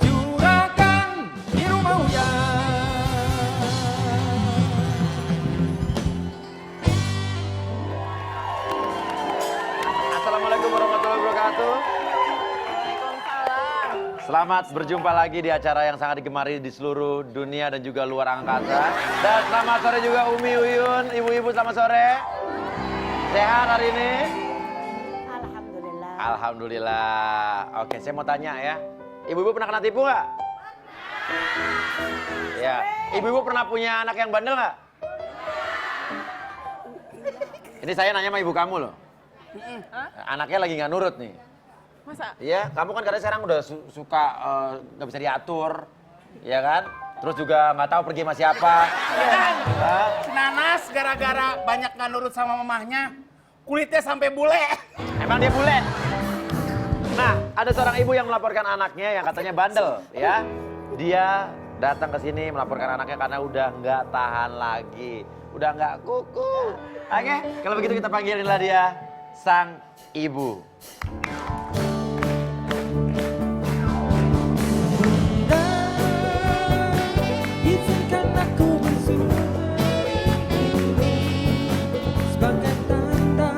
Juragan di rumah hujan. Assalamualaikum warahmatullahi wabarakatuh. Waalaikumsalam. Selamat berjumpa lagi di acara yang sangat digemari di seluruh dunia dan juga luar angkasa. Dan selamat sore juga Umi, Uyun, ibu-ibu selamat sore. Sehat hari ini? Alhamdulillah. Alhamdulillah. Oke, saya mau tanya ya. Ibu-ibu pernah kena tipu nggak? Ya. Ibu-ibu pernah punya anak yang bandel nggak? Ini saya nanya sama ibu kamu loh. Anaknya lagi nggak nurut nih. Masa? Iya, kamu kan katanya sekarang udah suka nggak bisa diatur, ya kan? Terus juga nggak tahu pergi sama siapa. Hah? Nanas gara-gara banyak nggak nurut sama mamahnya, kulitnya sampai bule. Emang dia bule? Nah, ada seorang ibu yang melaporkan anaknya yang katanya bandel, ya. Dia datang ke sini melaporkan anaknya karena udah nggak tahan lagi, udah nggak kuku. Oke, kalau begitu kita panggilinlah dia, sang ibu. Izinkan aku bersyukur sebagai tanda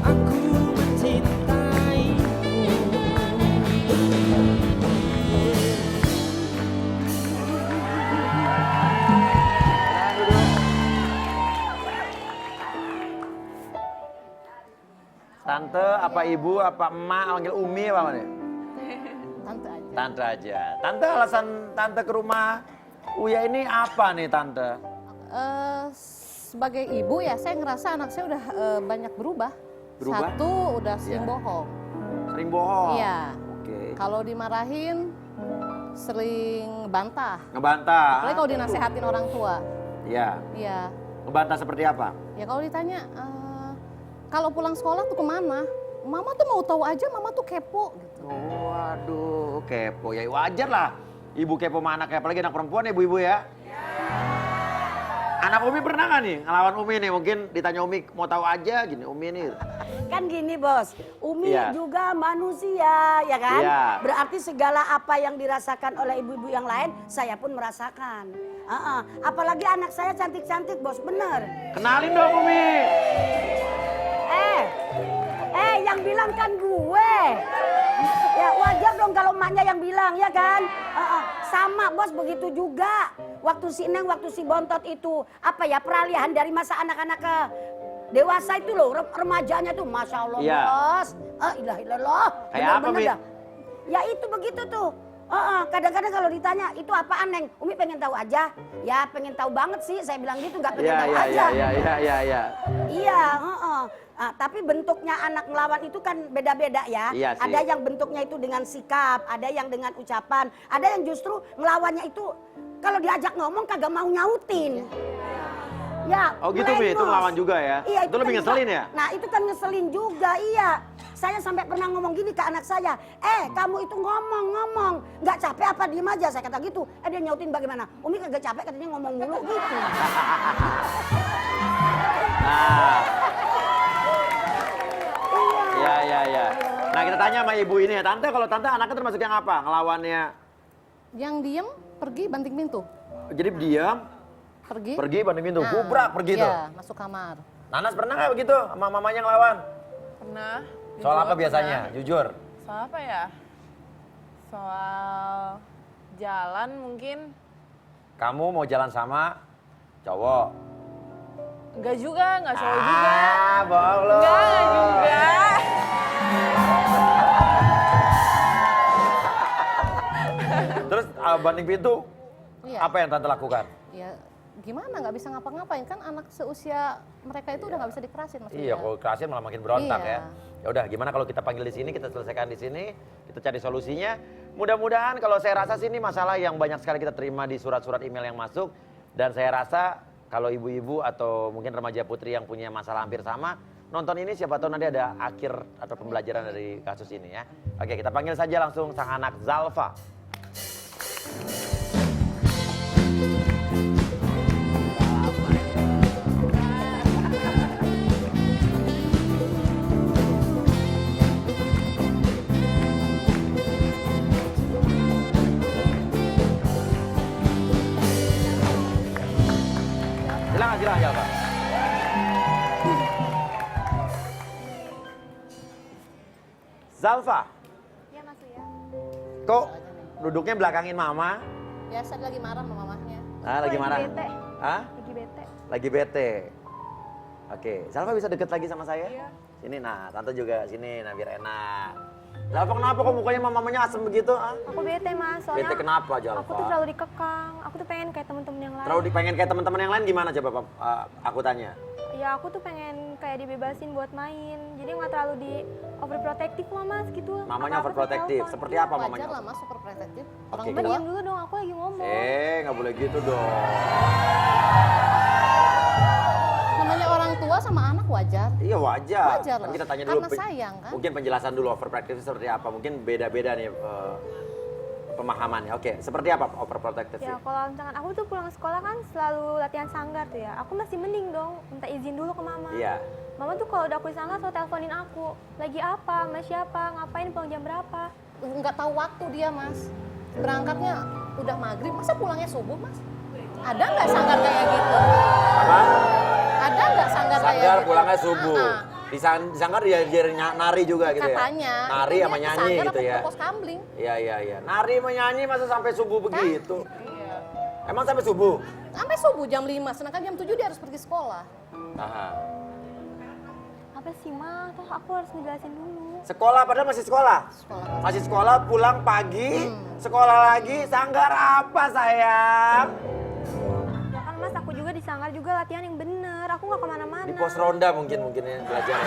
aku mencintaimu. Tante, apa ibu, apa emak, panggil Umi apa namanya? Tante aja. Tante aja. Tante, alasan tante ke rumah Uya ini apa nih tante? Sebagai ibu ya, saya ngerasa anak saya udah banyak berubah. Berubah? Satu, udah sering Iya. bohong. Sering bohong? Iya. Oke. Kalau dimarahin, sering bantah. Ngebantah? Apalagi kalau dinasehatin orang tua. Iya. Iya. Ngebantah seperti apa? Ya kalau ditanya, kalau pulang sekolah tuh kemana? Mama tuh mau tahu aja, mama tuh kepo gitu. Oh, waduh, kepo. Ya wajar lah. Ibu kepo sama anaknya, apalagi anak perempuan ya ibu-ibu ya. Anak Umi pernah nggak nih ngelawan Umi nih? Mungkin ditanya Umi mau tahu aja gini, Umi nih. Kan gini bos, Umi Iya. juga manusia ya kan? Iya. Berarti segala apa yang dirasakan oleh ibu-ibu yang lain, saya pun merasakan. Apalagi anak saya cantik-cantik bos, bener. Kenalin dong Umi. Yang bilang kan gue. Ya wajar dong kalau emaknya yang bilang ya kan? Sama bos begitu juga. Waktu si Neng, waktu si Bontot itu apa ya peralihan dari masa anak-anak ke dewasa itu loh, remajanya tuh, masya Allah Iya. bos. Ilah ilah. Kayak apa, Mi? Ya itu begitu tuh. Kadang-kadang kalau ditanya itu apaan Neng, Umi pengen tahu aja. Ya pengen tahu banget sih, saya bilang gitu, nggak pengen Iya, tahu iya, aja. iya. Iya, tapi bentuknya anak ngelawan itu kan beda-beda ya. Iya sih. Ada yang bentuknya itu dengan sikap, ada yang dengan ucapan, ada yang justru ngelawannya itu kalau diajak ngomong kagak mau nyautin. Ya, Oh gitu Mi, itu melengos. ngelawan juga ya? Iya, Itu lebih kan ngeselin juga- ya? Nah itu kan ngeselin juga, iya. Saya sampai pernah ngomong gini ke anak saya, kamu itu ngomong, nggak capek apa diem aja, saya kata gitu. Dia nyautin bagaimana, Umi kagak capek katanya ngomong mulu gitu. Nah. Iya. Nah kita tanya sama ibu ini ya, Tante kalau Tante anaknya termasuk yang apa? Ngelawannya? Yang diem, pergi banting pintu. Jadi diam, pergi banting pintu, Nah, gubrak pergi tuh. Iya, masuk kamar. Nanas pernah nggak begitu sama mamanya ngelawan? Pernah. Soal jujur apa biasanya? pernah. Jujur. Soal apa ya? Soal jalan mungkin. Kamu mau jalan sama cowok? Enggak juga, enggak cowok juga. Ah, bohong lo. Enggak juga. Terus banting pintu, Iya. apa yang Tante lakukan? Ya gimana, nggak bisa ngapa-ngapain kan anak seusia mereka itu udah nggak bisa dikerasin maksudnya. Iya, kalau kerasin malah makin berontak Iya. ya. Ya udah, gimana kalau kita panggil di sini, kita selesaikan di sini, kita cari solusinya. Mudah-mudahan kalau saya rasa sih ini masalah yang banyak sekali kita terima di surat-surat email yang masuk, dan saya rasa kalau ibu-ibu atau mungkin remaja putri yang punya masalah hampir sama, nonton ini siapa tahu nanti ada akhir atau pembelajaran dari kasus ini ya. Oke, kita panggil saja langsung sang anak Zalfa. Jalfa. Zalfa, Iya Mas ya. kok duduknya belakangin mama? Biasa dia lagi marah sama mamahnya. Ah, lagi marah? bete. Hah? Lagi bete. Lagi bete. Oke, Zalfa bisa deket lagi sama saya? Iya. Sini, nah, tante juga sini, nah biar enak. Zalfa kenapa kok mukanya mamanya asem begitu? Ah? Aku bete mas, soalnya Bete kenapa, Zalfa? aku tuh terlalu dikekang. Aku tuh pengen kayak temen-temen yang lain. Terlalu pengen kayak teman-teman yang lain gimana coba aku tanya? Ya aku tuh pengen kayak dibebasin buat main. Jadi nggak terlalu di overprotective lah mas gitu. Mamanya Apa-apa overprotective, ditelepon. seperti apa Wajar mamanya? lah Mas, super protektif. Oke, Orang Mbak tua. diam dulu dong, aku lagi ngomong. Nggak boleh gitu dong. Namanya orang tua sama anak wajar. Iya wajar. Wajar Kan lah. kita tanya dulu. Karena sayang kan. Mungkin penjelasan dulu overprotective seperti apa. Mungkin beda-beda nih pemahamannya. Oke, seperti apa overprotective Ya sih? kalau misalkan aku tuh pulang sekolah kan selalu latihan sanggar tuh ya. Aku masih mending dong minta izin dulu ke mama. Iya. Mama tuh kalau udah aku di sanggar selalu teleponin aku. Lagi apa, sama siapa, ngapain, pulang jam berapa. Nggak tahu waktu dia Mas. Berangkatnya udah maghrib, masa pulangnya subuh Mas? Ada nggak sanggar kayak gitu? Apa? Ada nggak sanggar kayak Sanggar gitu? pulangnya subuh. Ah, Di sanggar dia nari juga gitu ya? katanya. Nari Dia sama ke nyanyi sanggar gitu apa ya? ke pos kambling. Iya. Nari sama nyanyi masa sampai subuh begitu? Emang sampai subuh? Sampai subuh jam 5, sedangkan jam 7 dia harus pergi sekolah. Aha. Apa sih ma? Toh aku harus ngejelasin dulu. Sekolah padahal masih sekolah? Sekolah. Masih sekolah, pulang pagi, sekolah lagi, sanggar apa sayang? Ya kan mas, aku juga di sanggar juga latihan yang bener. Aku nggak kemana-mana. Di pos ronda mungkin ya belajar.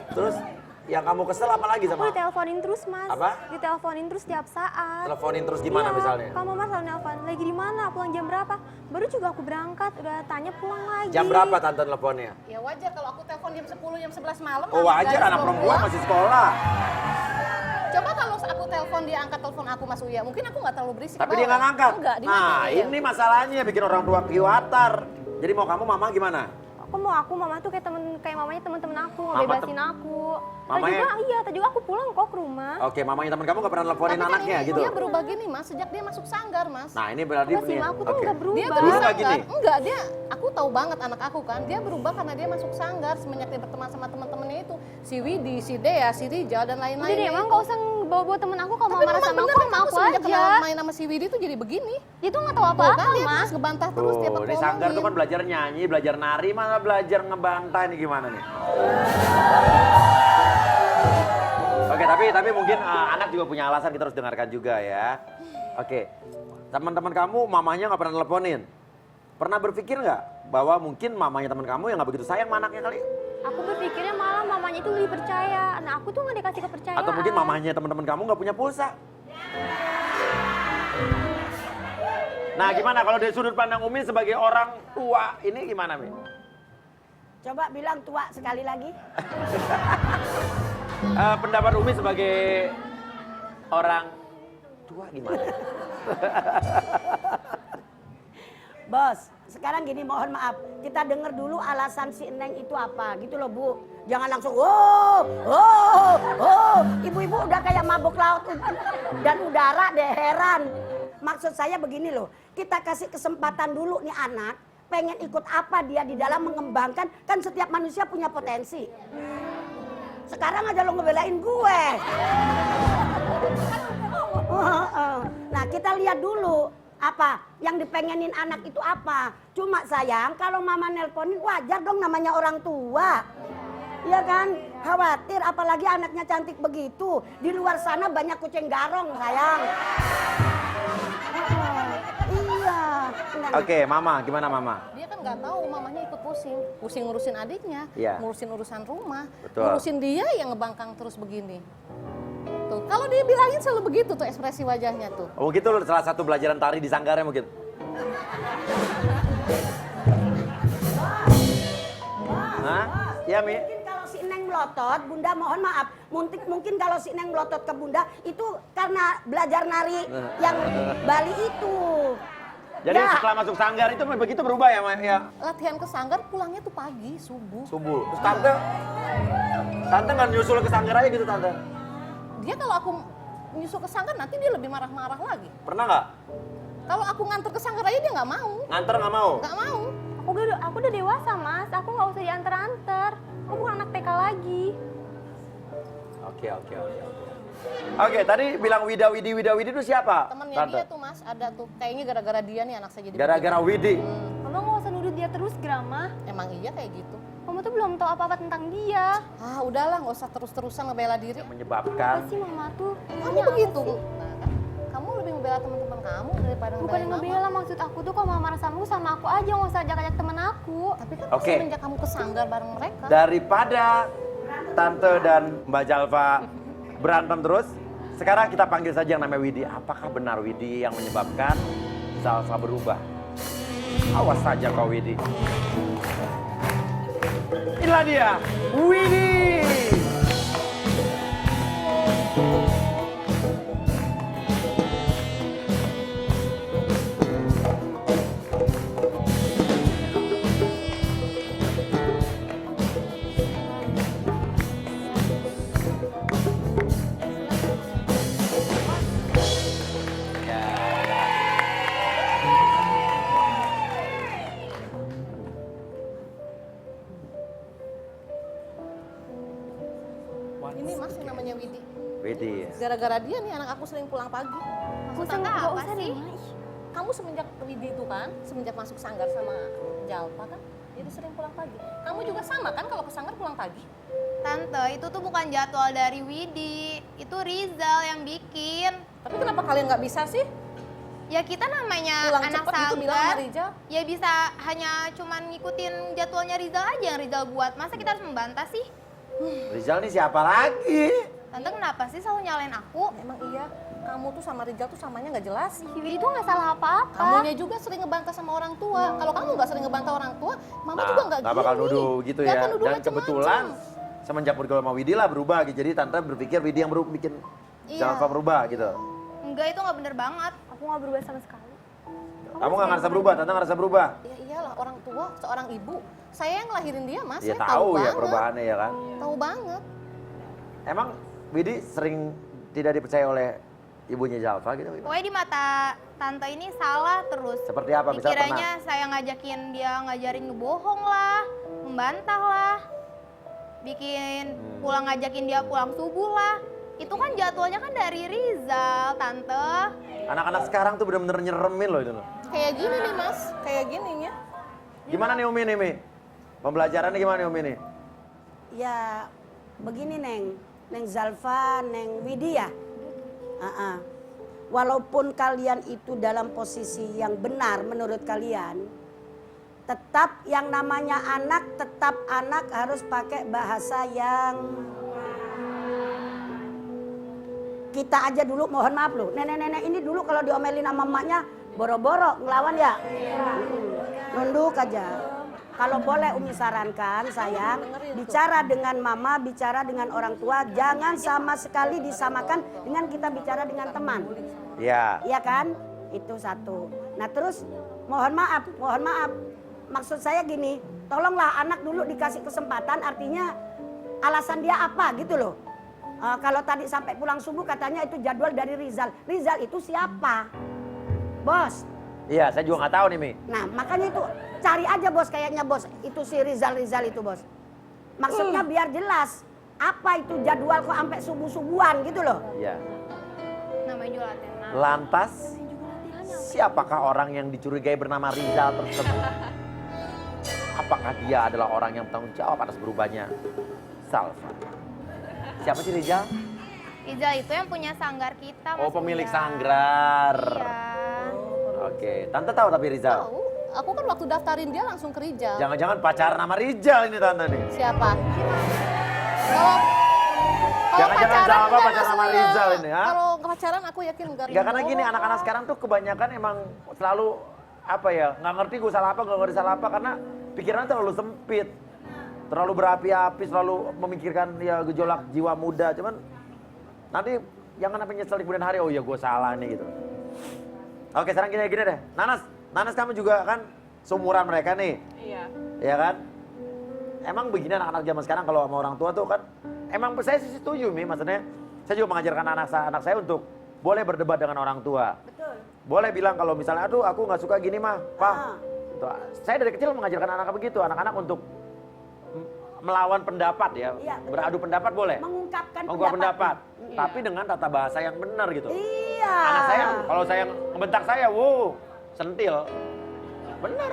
Terus yang kamu kesel apa lagi Aku sama? diteleponin terus mas. Apa? Diteleponin terus tiap saat. Teleponin terus gimana Iya, misalnya? Kalau mama selalu nelpon, lagi di mana, pulang jam berapa? Baru juga aku berangkat, udah tanya pulang lagi. Jam berapa tante teleponnya? Ya wajar kalau aku telepon jam 10, jam 11 malam. Oh wajar anak perempuan masih sekolah. Coba kalau aku telepon dia angkat telepon aku Mas Uya, mungkin aku nggak terlalu berisik. Tapi ke dia nggak bawah. ngangkat. Enggak, Nah dimatiin. ini masalahnya bikin orang tua kiwatar. Jadi mau kamu mama gimana? Aku mama tuh kayak mamanya temen-temen aku, Mama ngebebasin aku. Mamanya- Tadi juga aku pulang kok ke rumah. Oke, mamanya teman kamu nggak pernah teleponin Tapi kan anaknya ini gitu? dia berubah gini Mas, sejak dia masuk sanggar Mas. Nah ini berarti Enggak sih, nih, Ma, aku tuh oke. nggak berubah. Dia Berubah berubah gini? Enggak, aku tahu banget anak aku kan. Dia berubah karena dia masuk sanggar semenjak dia berteman sama teman-temannya itu. Si Widi, si Dea, si Rijal dan Udah lain-lain. deh, emang gak usah bawa-bawa temen aku kalau mau Tapi marah memang sama bener aku, kan sama aku aku semenjak kenal aja. main sama si Widi tuh jadi begini. Dia tuh gak tahu Tuh apa-apa kan dia mas. terus ngebantah terus tiap Tuh, aku di sanggar tuh kan ngomongin. belajar nyanyi, belajar nari, mana belajar ngebantah ini gimana nih? Oke, tapi mungkin anak juga punya alasan, kita harus dengarkan juga ya. Oke, teman-teman kamu mamanya nggak pernah teleponin. Pernah berpikir nggak bahwa mungkin mamanya teman kamu yang nggak begitu sayang sama anaknya kali? Aku berpikirnya malah mamanya itu lebih percaya. Nah aku tuh gak dikasih kepercayaan. Atau mungkin mamanya teman-teman kamu nggak punya pulsa? Nah, gimana kalau dari sudut pandang Umi sebagai orang tua ini gimana, Mi? Coba bilang tua sekali lagi. Pendapat Umi sebagai orang tua gimana? Bos, sekarang gini mohon maaf. Kita denger dulu alasan si Neng itu apa gitu loh Bu. Jangan langsung Ibu-ibu udah kayak mabuk laut dan udara deh, heran. Maksud saya begini loh. Kita kasih kesempatan dulu nih anak. Pengen ikut apa dia di dalam mengembangkan. Kan setiap manusia punya potensi. Sekarang aja lo ngebelain gue. Nah kita lihat dulu. Apa yang dipengenin anak itu apa? Cuma sayang kalau mama nelponin wajar dong, namanya orang tua. Iya kan? Khawatir apalagi anaknya cantik begitu. Di luar sana banyak kucing garong sayang. Iya. Oke, Mama, gimana Mama? Dia kan nggak tahu mamanya ikut pusing ngurusin adiknya, Iya. ngurusin urusan rumah, Betul. ngurusin dia yang ngebangkang terus begini. Tuh, kalau dia bilangin selalu begitu tuh ekspresi wajahnya tuh. Oh gitu loh, salah satu pelajaran tari di Sanggarnya mungkin. Hah? Iya Mi? Mungkin kalau si Neng melotot, Bunda mohon maaf. Mungkin kalau si Neng melotot ke Bunda itu karena belajar nari yang Bali itu. Jadi Ya. setelah masuk Sanggar itu begitu berubah ya, Ma? Ya? Latihan ke sanggar pulangnya tuh pagi, subuh. Subuh. Terus Tante nggak nyusul ke Sanggar aja gitu Tante? Dia kalau aku nyusul ke sanggar nanti dia lebih marah-marah lagi. Pernah nggak? Kalau aku nganter ke sanggar aja dia nggak mau. Nganter nggak mau? Nggak mau. Aku udah dewasa, Mas. Aku nggak usah diantar-antar. Aku bukan anak TK lagi. Oke. Oke, tadi bilang Wida Widi itu siapa? Temennya Tante? dia tuh Mas, ada tuh. Kayaknya gara-gara dia nih anak saya jadi Gara-gara Widi. Mama nggak usah nuduh dia terus, Grama. Emang iya kayak gitu. Mama tuh belum tahu apa-apa tentang dia. Ah udahlah, nggak usah terus-terusan ngebela diri. Apa Menyebabkan. sih Mama tuh? Kamu Maunya apa begitu. sih? Nah, kan? Kamu lebih membela teman-teman kamu daripada Bukan ngebelain mama. ngebela, maksud aku tuh kalau Mama marah sama aku aja, nggak usah ajak-ajak temen aku. Tapi kan Oke. semenjak kamu ke sanggar bareng mereka. Daripada Tante dan Mbak Jalva berantem terus, sekarang kita panggil saja yang namanya Widi. Apakah benar Widi yang menyebabkan Zalfa berubah? Awas saja kau Widi. Inilah dia, Widi. Ini Mas yang namanya Widi. Widi. Gara-gara dia nih anak aku sering pulang pagi. Maksud Tante Nggak apa usah sih? deh, Ma. Ih. Kamu semenjak Widi itu kan, semenjak masuk sanggar sama Jalpa kan, jadi sering pulang pagi. Kamu juga sama kan kalau ke sanggar pulang pagi? Tante, itu tuh bukan jadwal dari Widi, itu Rizal yang bikin. Tapi kenapa kalian nggak bisa sih? Ya kita namanya Pulang anak cepet gitu bilang sama sanggar, Rizal. ya bisa hanya cuman ngikutin jadwalnya Rizal aja yang Rizal buat. Masa kita harus membantah sih? Rizal ini siapa lagi? Tante kenapa sih selalu nyalain aku? Emang iya, kamu tuh sama Rizal tuh samanya nggak jelas. Si Widi tuh nggak salah apa-apa. Kamunya juga sering ngebantah sama orang tua. Kalau kamu nggak sering ngebantah orang tua, mama juga nggak nggak gini. bakal nuduh gitu Nggak ya. akan nuduh Dan macem-macem. kebetulan semenjak bergaul sama Widi lah berubah gitu. Jadi Tante berpikir Widi yang bikin Iya. Jalva berubah gitu. Enggak, itu nggak bener banget. Aku nggak berubah sama sekali. Kamu nggak ngerasa berubah, Tante ngerasa berubah? Ya iyalah, orang tua, seorang ibu. Saya yang ngelahirin dia, Mas. Ya Saya tahu ya banget. perubahannya ya kan. Tahu banget. Emang Widi sering tidak dipercaya oleh ibunya Jalva gitu? Pokoknya di mata Tante ini salah terus. Seperti apa? Misal Dikiranya saya ngajakin dia ngajarin ngebohong lah, membantah lah, bikin pulang ngajakin dia pulang subuh lah. Itu kan jadwalnya kan dari Rizal, Tante. Anak-anak sekarang tuh bener-bener nyeremin loh itu loh. Kayak gini nih, Mas. Kayak gini ya. Gimana nih Umi nih, Mi? Pembelajarannya gimana nih Umi nih? Ya begini Neng Zalfa, Neng Widi ya. Walaupun kalian itu dalam posisi yang benar menurut kalian, tetap yang namanya anak, tetap anak harus pakai bahasa yang kita aja dulu, mohon maaf loh. Nenek-nenek ini dulu kalau diomelin sama emaknya boro-boro ngelawan ya. Nunduk aja. Kalau boleh Umi sarankan sayang, bicara dengan mama, bicara dengan orang tua, jangan sama sekali disamakan dengan kita bicara dengan teman. Iya. Iya kan? Itu satu. Nah terus mohon maaf. Maksud saya gini, tolonglah anak dulu dikasih kesempatan, artinya alasan dia apa gitu loh. Kalau tadi sampai pulang subuh katanya itu jadwal dari Rizal. Rizal itu siapa? Bos. Iya, saya juga nggak tahu nih Mi. Nah makanya itu cari aja bos, kayaknya bos itu si Rizal itu bos. Maksudnya biar jelas apa itu jadwal kok sampai subuh-subuhan gitu loh. Iya. Namanya juga latihan. Lantas, siapakah orang yang dicurigai bernama Rizal tersebut? Apakah dia adalah orang yang bertanggung jawab atas berubahnya Zalfa? Siapa sih Rizal? Rizal itu yang punya sanggar kita, Mas Oh, pemilik Bunda. sanggar. Iya. Oke, Tante tahu tapi Rizal. Tahu, aku kan waktu daftarin dia langsung ke Rijal. Jangan-jangan pacaran sama Rizal ini Tante nih. Siapa? Kalau Jangan-jangan Zalfa enggak pacaran sama masalah. Rizal ini, ha? Kalau pacaran aku yakin enggak. Enggak, karena gini anak-anak sekarang tuh kebanyakan emang selalu apa ya, nggak ngerti gue salah apa, nggak ngerti salah apa karena pikirannya terlalu sempit, terlalu berapi-api, selalu memikirkan ya gejolak jiwa muda. Cuman nanti jangan sampai nyesel di kemudian hari, oh ya gue salah nih gitu. Oke, sekarang gini deh, Nanas kamu juga kan seumuran mereka nih, Iya. ya kan? Emang begini anak-anak zaman sekarang kalau sama orang tua tuh kan, emang saya sih setuju Mi, maksudnya Saya juga mengajarkan anak saya untuk boleh berdebat dengan orang tua. Betul. Boleh bilang kalau misalnya, aduh aku nggak suka gini mah, Pak. Saya dari kecil mengajarkan anak-anak begitu, anak-anak untuk melawan pendapat ya. Iya, betul. Beradu pendapat boleh. Mengungkapkan Pendapat. Tapi dengan tata bahasa yang benar gitu. Iya. Anak saya, kalau saya ngebentak saya, sentil. Bener.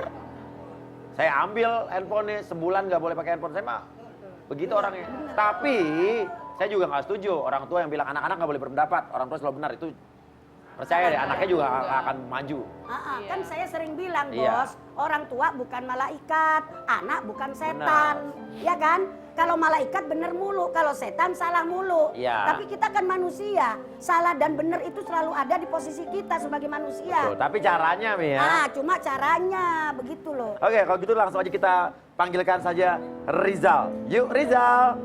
Saya ambil handphonenya, sebulan nggak boleh pakai handphone saya mah. Begitu orangnya. Tapi saya juga nggak setuju orang tua yang bilang anak-anak nggak boleh berpendapat. Orang tua selalu benar, itu percaya deh, anaknya juga akan maju. Kan saya sering bilang, Iya. Bos, orang tua bukan malaikat, anak bukan setan. Ya kan? Kalau malaikat bener mulu, kalau setan salah mulu. Iya. Tapi kita kan manusia, salah dan bener itu selalu ada di posisi kita sebagai manusia. Tuh, tapi caranya Mi ya. Cuma caranya begitu loh. Oke, kalau gitu langsung aja kita panggilkan saja Rizal. Yuk Rizal.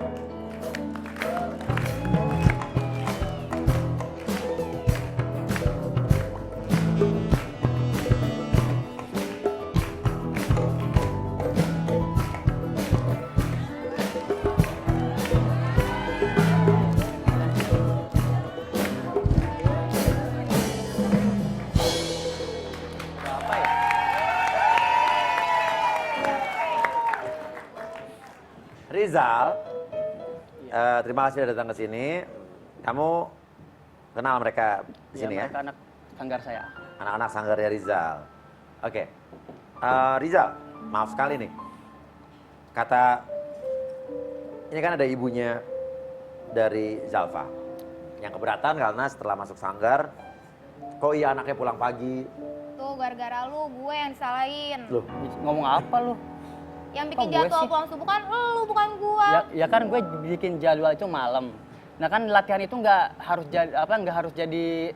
Rizal, terima kasih sudah datang ke sini. Kamu kenal mereka di sini ya? Mereka anak sanggar saya. Anak-anak sanggarnya Rizal. Oke. Rizal, maaf sekali nih. Kata, ini kan ada ibunya dari Zalfa. Yang keberatan karena setelah masuk sanggar, kok iya anaknya pulang pagi. Tuh gara-gara lu, gue yang disalahin. Loh, Ngomong apa lu? Yang Kok bikin gue jadwal sih? pulang subuh kan lu, bukan gua. Ya kan gue bikin jadwal itu malam. Nah kan latihan itu nggak harus jadi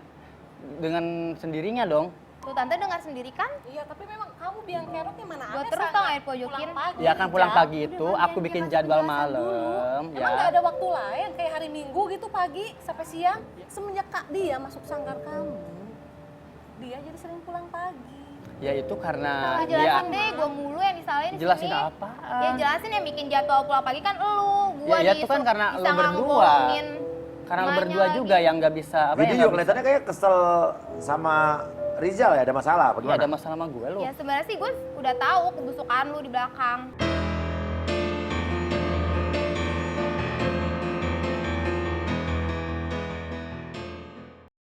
dengan sendirinya dong. Tuh tante dengar sendiri kan? Iya, tapi memang kamu biang keroknya mana Gua ada terus Sanggar. tau nggak dipojokin? Pulang pagi, Ya kan pulang Rizal. pagi itu aku bikin jadwal malam. Emang nggak Ya. ada waktu lain kayak hari Minggu gitu pagi sampai siang? Semenjak Kak dia masuk sanggar kamu, dia jadi sering pulang pagi. Ya itu karena Lu jelasin deh, gua mulu yang disalahin di Jelasin sini. apaan? Ya jelasin yang bikin jadwal pulang pagi kan lu. Gua Ya itu kan karena bisa lo nggak berdua. ngebohongin Karena lo emaknya berdua lagi. juga yang nggak bisa video yang juga nggak kelihatannya kayak kesel sama Rizal ya, ada masalah apa bisa. Ya, gimana? ada masalah sama gue lo. Ya sebenarnya sih gue udah tahu kebusukan lu di belakang.